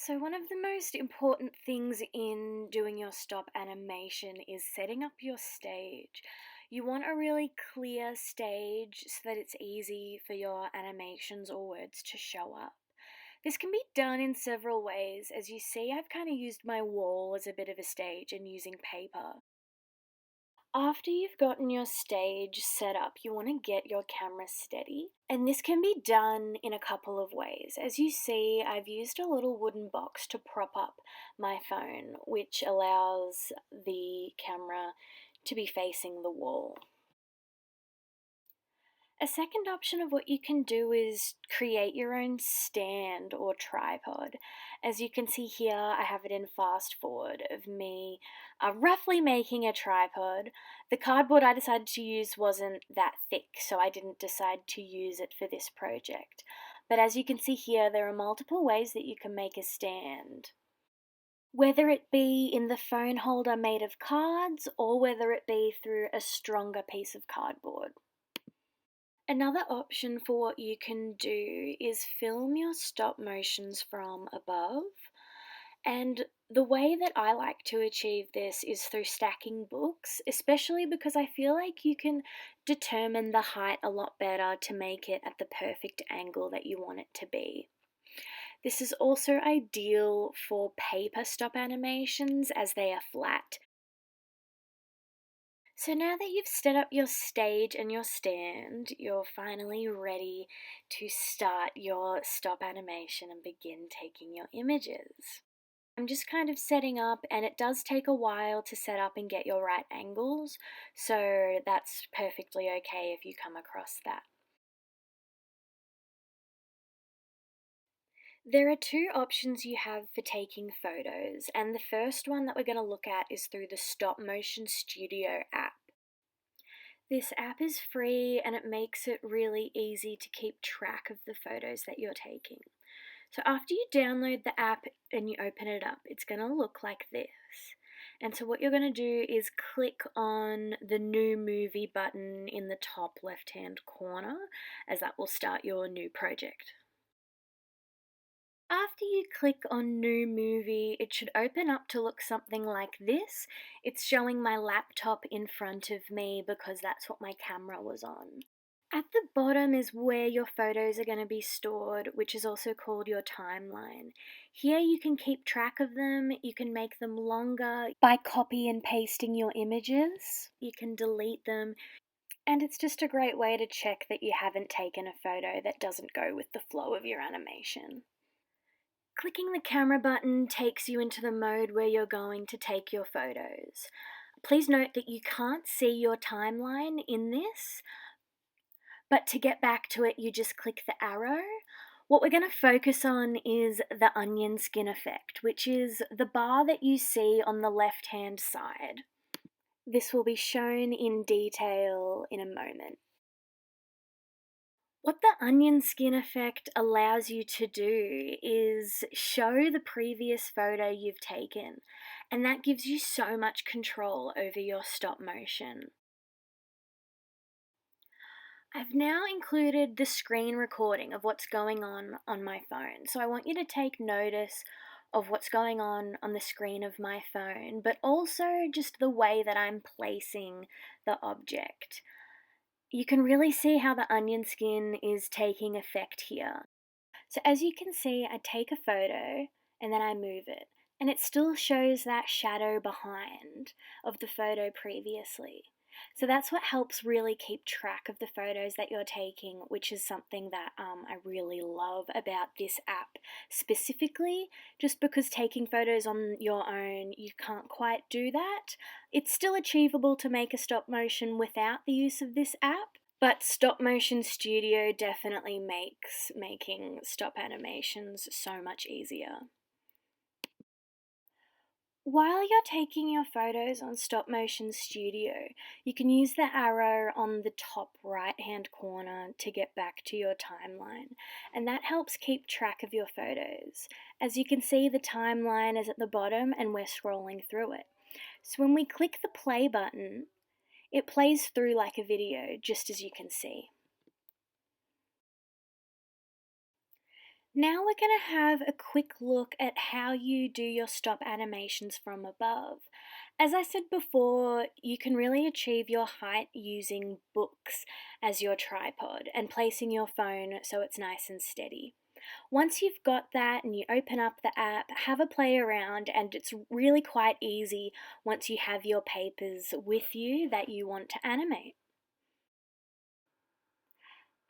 So, one of the most important things in doing your stop animation is setting up your stage. You want a really clear stage so that it's easy for your animations or words to show up. This can be done in several ways. As you see, I've kind of used my wall as a bit of a stage and using paper. After you've gotten your stage set up, you want to get your camera steady. And this can be done in a couple of ways. As you see, I've used a little wooden box to prop up my phone, which allows the camera to be facing the wall. A second option of what you can do is create your own stand or tripod. As you can see here, I have it in fast forward of me roughly making a tripod. The cardboard I decided to use wasn't that thick, so I didn't decide to use it for this project. But as you can see here, there are multiple ways that you can make a stand. Whether it be in the phone holder made of cards or whether it be through a stronger piece of cardboard. Another option for what you can do is film your stop motions from above. And the way that I like to achieve this is through stacking books, especially because I feel like you can determine the height a lot better to make it at the perfect angle that you want it to be. This is also ideal for paper stop animations as they are flat. So now that you've set up your stage and your stand, you're finally ready to start your stop animation and begin taking your images. I'm just kind of setting up, and it does take a while to set up and get your right angles, so that's perfectly okay if you come across that. There are two options you have for taking photos, and the first one that we're going to look at is through the Stop Motion Studio app. This app is free and it makes it really easy to keep track of the photos that you're taking. So after you download the app and you open it up, it's going to look like this. And so what you're going to do is click on the New Movie button in the top left-hand corner, as that will start your new project. After you click on New Movie, it should open up to look something like this. It's showing my laptop in front of me because that's what my camera was on. At the bottom is where your photos are going to be stored, which is also called your timeline. Here you can keep track of them, you can make them longer by copy and pasting your images, you can delete them, and it's just a great way to check that you haven't taken a photo that doesn't go with the flow of your animation. Clicking the camera button takes you into the mode where you're going to take your photos. Please note that you can't see your timeline in this, but to get back to it, you just click the arrow. What we're going to focus on is the onion skin effect, which is the bar that you see on the left-hand side. This will be shown in detail in a moment. What the onion skin effect allows you to do is show the previous photo you've taken, and that gives you so much control over your stop motion. I've now included the screen recording of what's going on my phone, so I want you to take notice of what's going on the screen of my phone, but also just the way that I'm placing the object. You can really see how the onion skin is taking effect here. So as you can see, I take a photo and then I move it, and it still shows that shadow behind of the photo previously. So that's what helps really keep track of the photos that you're taking, which is something that I really love about this app specifically, just because taking photos on your own, you can't quite do that. It's still achievable to make a stop motion without the use of this app, but Stop Motion Studio definitely makes making stop animations so much easier. While you're taking your photos on Stop Motion Studio, you can use the arrow on the top right-hand corner to get back to your timeline, and that helps keep track of your photos. As you can see, the timeline is at the bottom and we're scrolling through it. So when we click the play button, it plays through like a video, just as you can see. Now we're going to have a quick look at how you do your stop animations from above. As I said before, you can really achieve your height using books as your tripod and placing your phone so it's nice and steady. Once you've got that and you open up the app, have a play around, and it's really quite easy once you have your papers with you that you want to animate.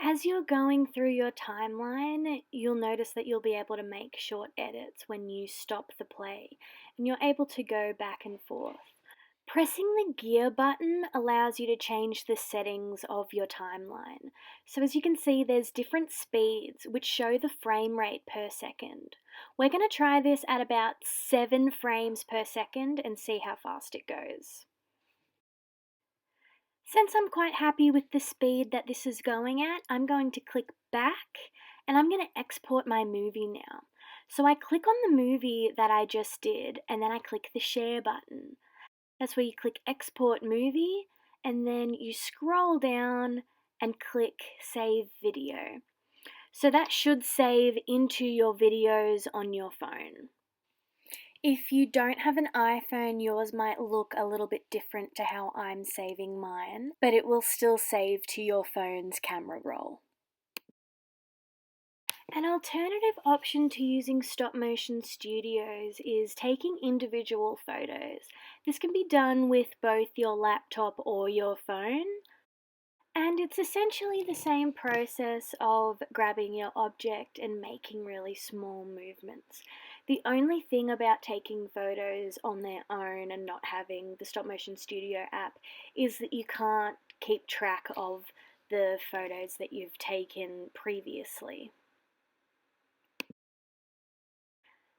As you're going through your timeline, you'll notice that you'll be able to make short edits when you stop the play, and you're able to go back and forth. Pressing the gear button allows you to change the settings of your timeline. So as you can see, there's different speeds which show the frame rate per second. We're going to try this at about 7 frames per second and see how fast it goes. Since I'm quite happy with the speed that this is going at, I'm going to click back and I'm going to export my movie now. So I click on the movie that I just did and then I click the share button. That's where you click export movie and then you scroll down and click save video. So that should save into your videos on your phone. If you don't have an iPhone, yours might look a little bit different to how I'm saving mine, but it will still save to your phone's camera roll. An alternative option to using stop motion studios is taking individual photos. This can be done with both your laptop or your phone. And it's essentially the same process of grabbing your object and making really small movements. The only thing about taking photos on their own and not having the Stop Motion Studio app is that you can't keep track of the photos that you've taken previously.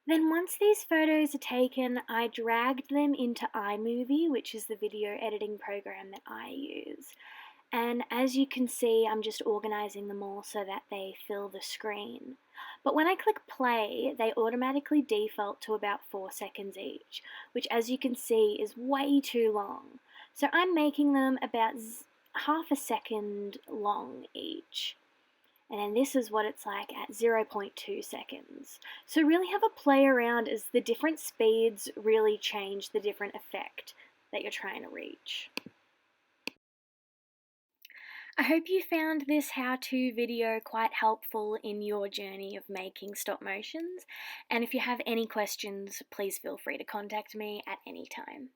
Then once these photos are taken, I dragged them into iMovie, which is the video editing program that I use. And as you can see, I'm just organizing them all so that they fill the screen. But when I click play, they automatically default to about 4 seconds each, which as you can see is way too long. So I'm making them about half a second long each. And then this is what it's like at 0.2 seconds. So really have a play around as the different speeds really change the different effect that you're trying to reach. I hope you found this how-to video quite helpful in your journey of making stop motions, and if you have any questions, please feel free to contact me at any time.